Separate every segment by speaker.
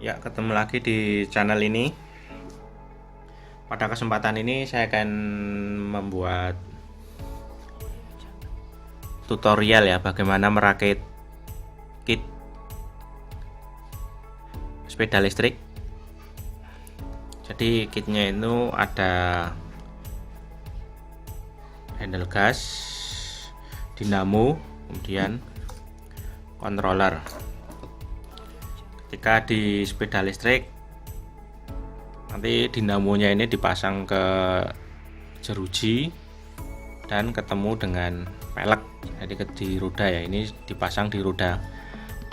Speaker 1: Ya, ketemu lagi di channel ini. Pada kesempatan ini saya akan membuat tutorial ya bagaimana merakit kit sepeda listrik. Jadi kitnya itu ada handle gas, dinamo, kemudian controller. Ketika di sepeda listrik, nanti dinamonya ini dipasang ke jeruji dan ketemu dengan pelek. Jadi di roda ya, ini dipasang di roda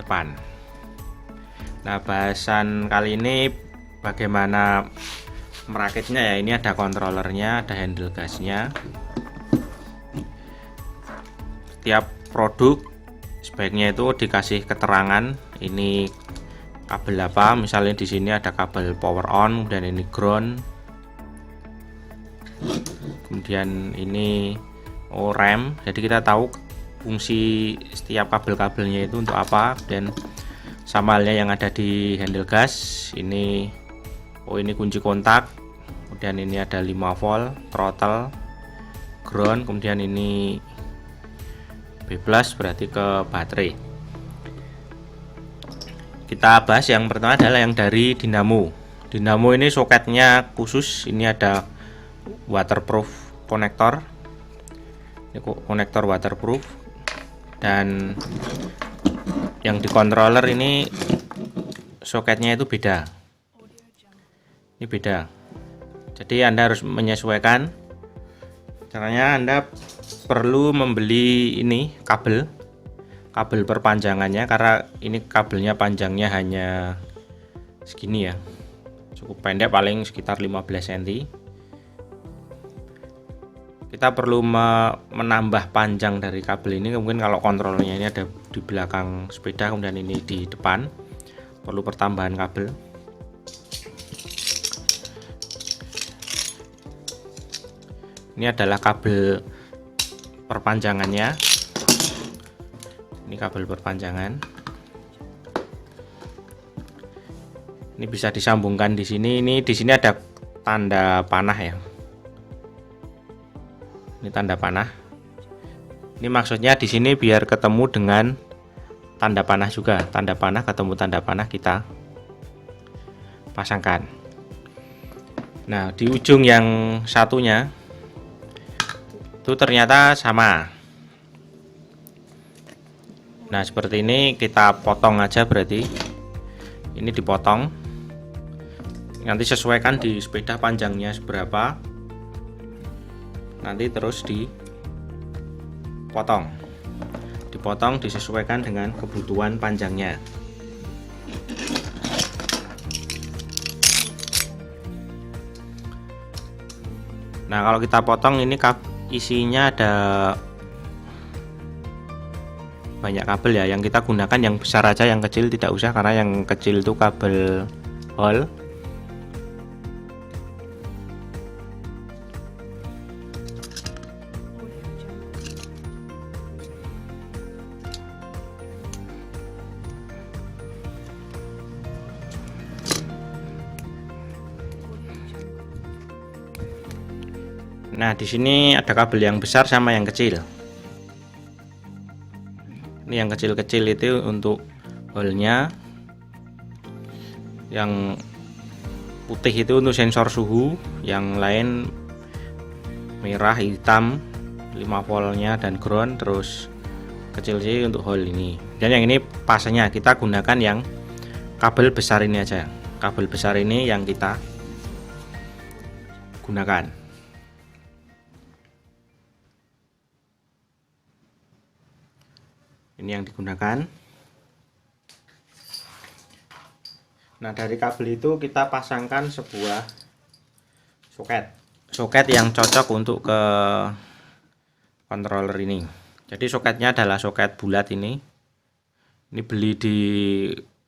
Speaker 1: depan. Nah, bahasan kali ini bagaimana merakitnya ya. Ini ada kontrolernya, ada handle gasnya. Setiap produk sebaiknya itu dikasih keterangan ini kabel apa. Misalnya di sini ada kabel power on, dan ini ground. Kemudian ini rem. Jadi kita tahu fungsi setiap kabel-kabelnya itu untuk apa. Dan sama halnya yang ada di handle gas. Ini ini kunci kontak. Kemudian ini ada 5 volt, throttle, ground. Kemudian ini B+ berarti ke baterai. Kita bahas yang pertama adalah yang dari dinamo. Dinamo ini soketnya khusus. Ini ada waterproof konektor. Ini konektor waterproof. Dan yang di controller ini soketnya itu beda. Ini beda. Jadi Anda harus menyesuaikan. Caranya Anda perlu membeli ini kabel perpanjangannya, karena ini kabelnya panjangnya hanya segini ya, cukup pendek, paling sekitar 15 cm. Kita perlu menambah panjang dari kabel ini. Mungkin kalau kontrolnya ini ada di belakang sepeda, kemudian ini di depan, perlu pertambahan kabel. Ini adalah kabel perpanjangannya. Ini kabel perpanjangan. Ini bisa disambungkan di sini. Ini di sini ada tanda panah ya. Ini tanda panah. Ini maksudnya di sini biar ketemu dengan tanda panah juga. Tanda panah ketemu tanda panah, kita pasangkan. Nah, di ujung yang satunya itu ternyata sama. Nah, seperti ini kita potong aja, berarti ini dipotong. Nanti sesuaikan di sepeda panjangnya seberapa, nanti terus dipotong disesuaikan dengan kebutuhan panjangnya. Nah, kalau kita potong ini isinya ada banyak kabel ya. Yang kita gunakan yang besar aja, yang kecil tidak usah, karena yang kecil itu kabel Hall. Nah, di sini ada kabel yang besar sama yang kecil. Ini yang kecil-kecil itu untuk hole-nya. Yang putih itu untuk sensor suhu, yang lain merah, hitam 5 voltnya dan ground, terus kecil sih untuk hole ini. Dan yang ini pasnya kita gunakan yang kabel besar ini aja. Kabel besar ini yang kita gunakan. Ini yang digunakan. Nah, dari kabel itu kita pasangkan sebuah soket yang cocok untuk ke controller ini. Jadi soketnya adalah soket bulat ini. Ini beli di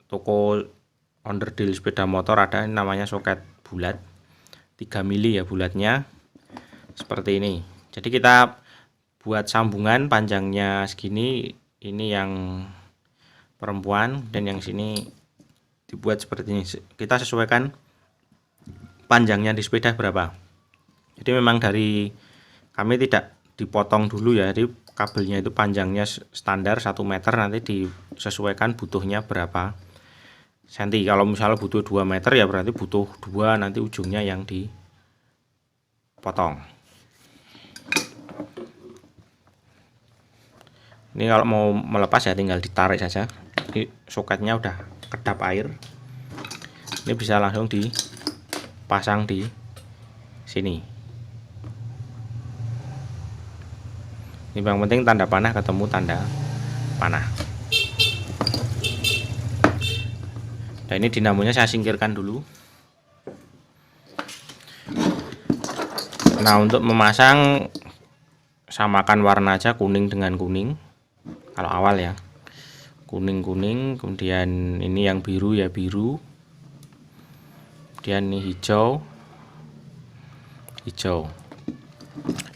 Speaker 1: toko onderdil sepeda motor, ada namanya soket bulat 3 mili ya bulatnya, seperti ini. Jadi kita buat sambungan panjangnya segini. Ini yang perempuan, dan yang sini dibuat seperti ini. Kita sesuaikan panjangnya di sepeda berapa. Jadi memang dari kami tidak dipotong dulu ya, jadi kabelnya itu panjangnya standar 1 meter, nanti disesuaikan butuhnya berapa senti. Kalau misalnya butuh 2 meter ya berarti butuh 2, nanti ujungnya yang dipotong. Ini kalau mau melepas ya tinggal ditarik saja. Ini soketnya udah kedap air. Ini bisa langsung dipasang di sini. Ini yang penting tanda panah ketemu tanda panah. Nah, ini dinamonya saya singkirkan dulu. Nah, untuk memasang samakan warna aja, kuning dengan kuning. Kalau awal ya, kuning-kuning, kemudian ini yang biru ya biru, kemudian ini hijau.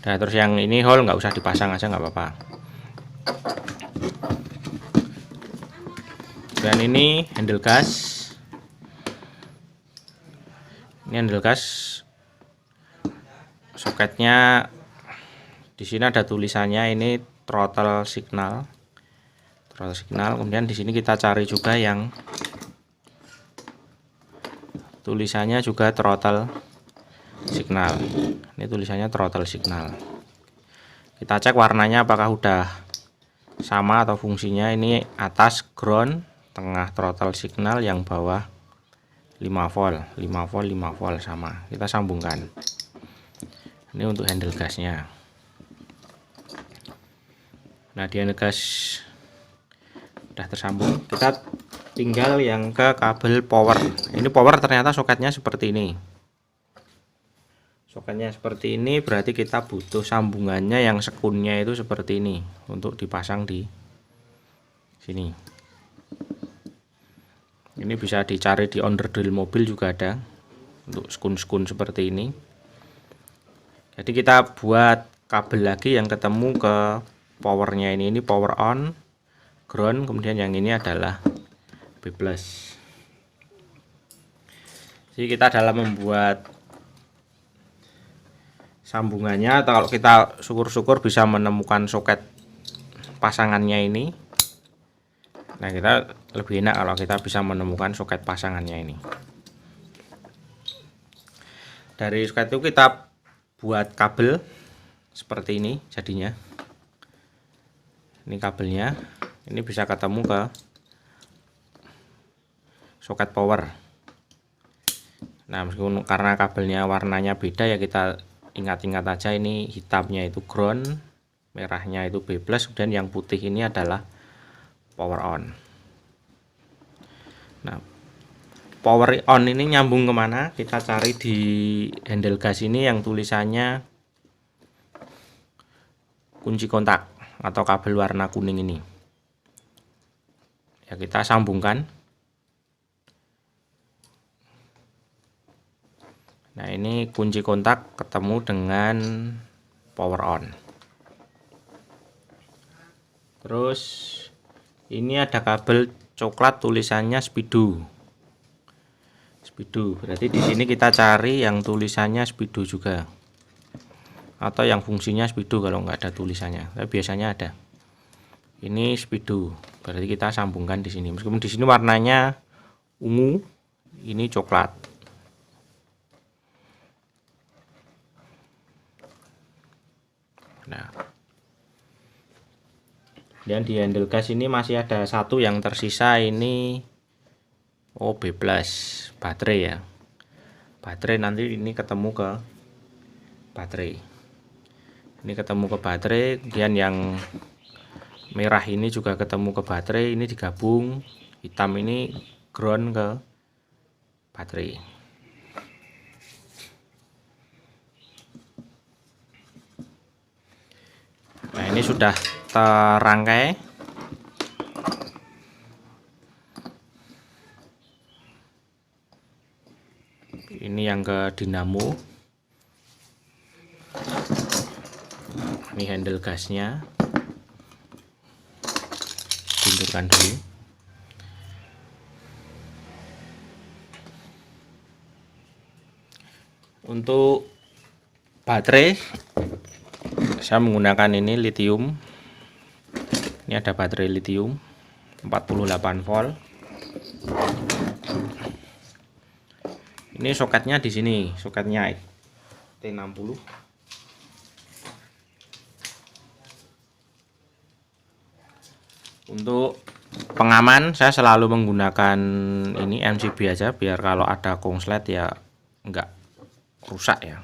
Speaker 1: Nah, terus yang ini hole nggak usah dipasang aja, nggak apa-apa. Dan ini handle gas. Ini handle gas. Soketnya di sini ada tulisannya, ini throttle signal. Kemudian di sini kita cari juga yang tulisannya juga throttle signal. Ini tulisannya throttle signal. Kita cek warnanya apakah udah sama atau fungsinya. Ini atas ground, tengah throttle signal, yang bawah 5 volt sama. Kita sambungkan. Ini untuk handle gasnya. Nah, di handle gas udah tersambung, kita tinggal yang ke kabel power. Ini power ternyata soketnya seperti ini. Soketnya seperti ini berarti kita butuh sambungannya yang sekunnya itu seperti ini untuk dipasang di sini. Ini bisa dicari di onderdil mobil juga ada untuk sekun-sekun seperti ini. Jadi kita buat kabel lagi yang ketemu ke powernya ini power on, ground, kemudian yang ini adalah B+. Jadi kita dalam membuat sambungannya, atau kalau kita syukur-syukur bisa menemukan soket pasangannya ini. Nah, kita lebih enak kalau kita bisa menemukan soket pasangannya ini. Dari soket itu kita buat kabel seperti ini jadinya. Ini kabelnya, ini bisa ketemu ke soket power. Nah, meskipun karena kabelnya warnanya beda ya, kita ingat-ingat aja, ini hitamnya itu ground, merahnya itu B+, dan yang putih ini adalah power on. Nah, power on ini nyambung kemana? Kita cari di handle gas ini yang tulisannya kunci kontak atau kabel warna kuning ini. Ya, kita sambungkan. Nah, ini kunci kontak ketemu dengan power on. Terus ini ada kabel coklat tulisannya speedo. Berarti di sini kita cari yang tulisannya speedo juga, atau yang fungsinya speedo kalau nggak ada tulisannya. Tapi biasanya ada. Ini speedo. Berarti kita sambungkan di sini. Meskipun di sini warnanya ungu, ini coklat. Nah, dan di handle gas ini masih ada satu yang tersisa, ini B+, baterai ya. Baterai nanti ini ketemu ke baterai. Ini ketemu ke baterai, kemudian yang merah ini juga ketemu ke baterai, ini digabung, hitam ini ground ke baterai. Nah, ini sudah terangkai. Ini yang ke dinamo. Ini handle gasnya. Benturkan dulu. Untuk baterai saya menggunakan ini lithium. Ini ada baterai lithium 48 volt. Ini soketnya di sini, soketnya T60. Untuk pengaman saya selalu menggunakan ini MCB aja, biar kalau ada konslet ya enggak rusak ya,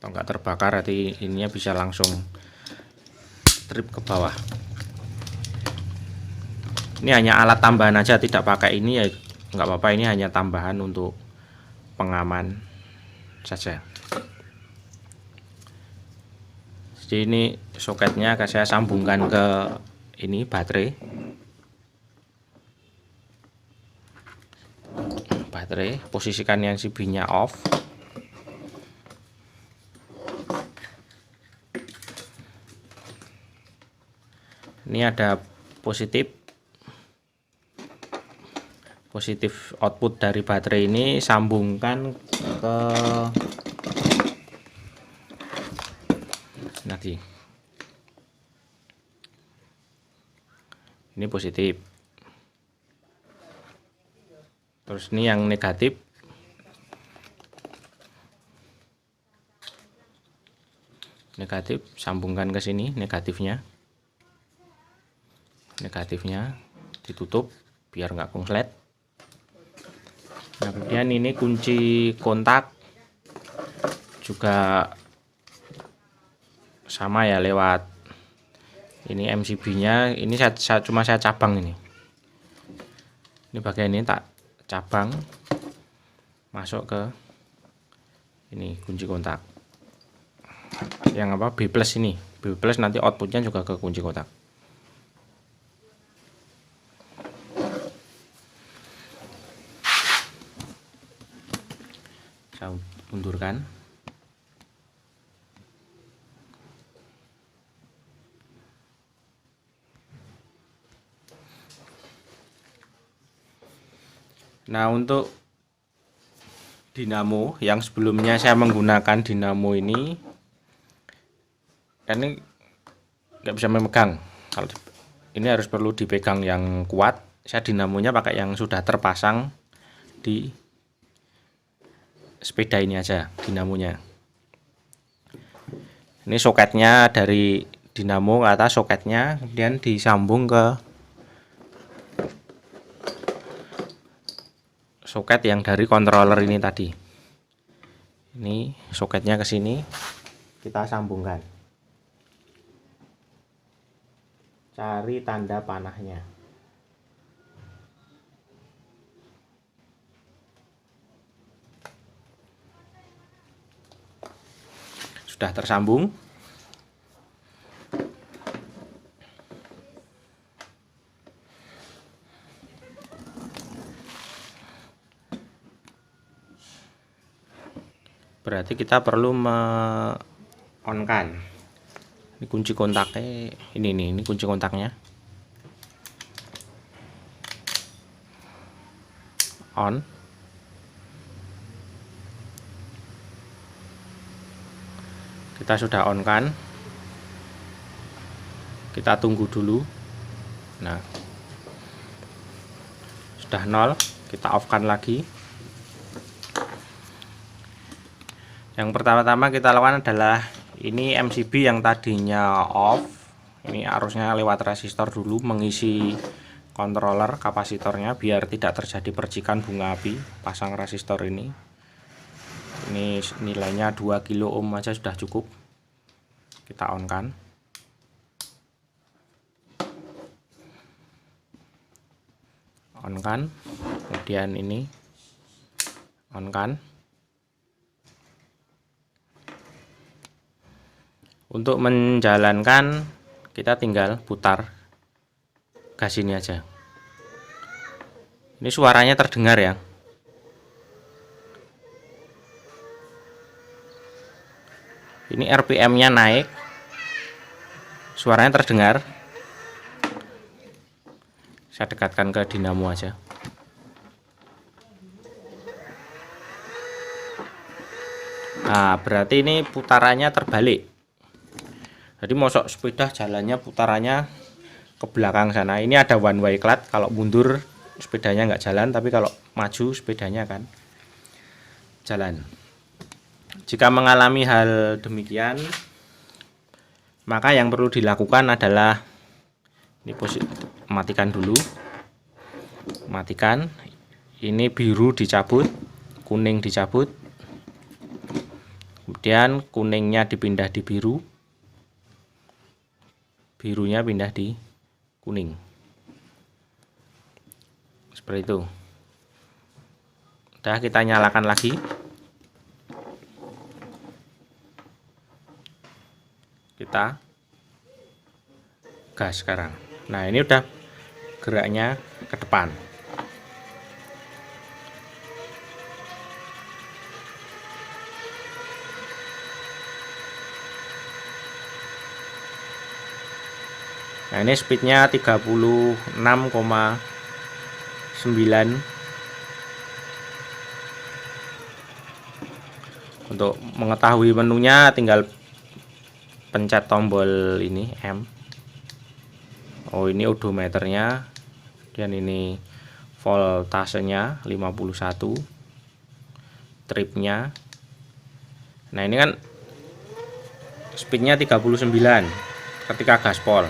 Speaker 1: atau enggak terbakar, nanti ininya bisa langsung trip ke bawah. Ini hanya alat tambahan aja, tidak pakai ini ya enggak apa-apa, ini hanya tambahan untuk pengaman saja. Jadi ini soketnya saya sambungkan ke ini baterai. Posisikan yang CB-nya off. Ini ada positif output dari baterai ini, sambungkan ke nanti. Ini positif. Terus ini yang negatif. Sambungkan ke sini negatifnya. Negatifnya ditutup biar nggak konslet. Nah, kemudian ini kunci kontak juga sama ya, lewat ini MCB-nya. Ini cuma saya cabang ini. Ini bagian ini tak cabang masuk ke ini kunci kontak. Yang B+ ini. B+ nanti outputnya juga ke kunci kontak. Saya undurkan. Nah, untuk dinamo yang sebelumnya saya menggunakan dinamo ini, ini nggak bisa memegang. Kalau ini harus perlu dipegang yang kuat. Saya dinamonya pakai yang sudah terpasang di sepeda ini aja, dinamonya. Ini soketnya dari dinamo ke atas, soketnya kemudian disambung ke soket yang dari controller ini tadi. Ini soketnya ke sini, kita sambungkan. Cari tanda panahnya. Sudah tersambung. Berarti kita perlu on-kan. Ini kunci kontaknya, ini kunci kontaknya. On. Kita sudah on kan, kita tunggu dulu. Nah, sudah 0, kita off kan lagi. Yang pertama-tama kita lakukan adalah ini MCB yang tadinya off, ini arusnya lewat resistor dulu, mengisi controller kapasitornya biar tidak terjadi percikan bunga api. Pasang resistor ini nilainya 2 kilo ohm aja sudah cukup. Kita on kan. On kan. Kemudian ini on kan. Untuk menjalankan kita tinggal putar gas ini aja. Ini suaranya terdengar ya. Ini RPM-nya naik, suaranya terdengar. Saya dekatkan ke dinamo aja. Nah, berarti ini putarannya terbalik. Jadi mosok sepeda jalannya putarannya ke belakang sana. Ini ada one way clutch. Kalau mundur sepedanya nggak jalan, tapi kalau maju sepedanya kan jalan. Jika mengalami hal demikian, maka yang perlu dilakukan adalah ini posisi matikan dulu. Matikan. Ini biru dicabut, kuning dicabut. Kemudian kuningnya dipindah di biru. Birunya pindah di kuning. Seperti itu. Udah, kita nyalakan lagi. Kita gas sekarang. Nah, ini udah geraknya ke depan. Nah, ini speednya 36,9. Untuk mengetahui menunya tinggal pencet tombol ini M. Oh, ini odometernya. Dan ini voltasenya 51. Tripnya. Nah, ini kan speednya 39 ketika gaspol.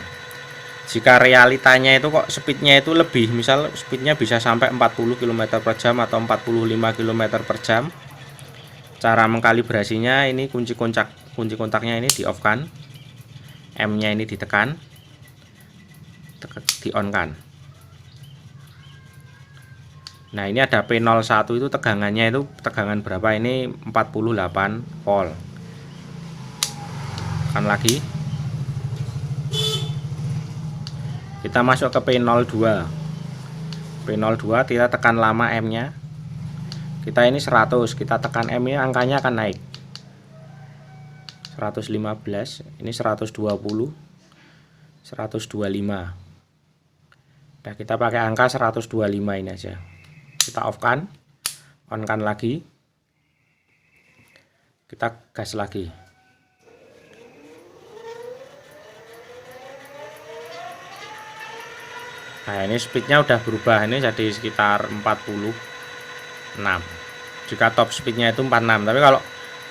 Speaker 1: Jika realitanya itu kok speednya itu lebih, misal speednya bisa sampai 40 km per jam atau 45 km per jam. Cara mengkalibrasinya ini kunci kontaknya ini di off kan, M-nya ini ditekan, di on kan. Nah, ini ada P01 itu tegangannya itu tegangan berapa? Ini 48 volt. Tekan lagi. Kita masuk ke P02. P02 kita tekan lama M-nya. Kita ini 100, kita tekan M nya angkanya akan naik. 115, ini 120, 125. Nah, kita pakai angka 125 ini aja. Kita off kan, on kan lagi. Kita gas lagi. Nah, ini speednya udah berubah, ini jadi sekitar 46. Jika top speednya itu 46, tapi kalau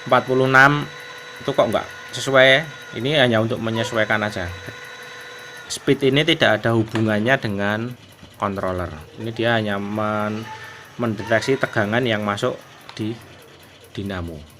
Speaker 1: 46 itu kok enggak sesuai. Ini hanya untuk menyesuaikan aja. Speed ini tidak ada hubungannya dengan controller. Ini dia hanya mendeteksi tegangan yang masuk di dinamo.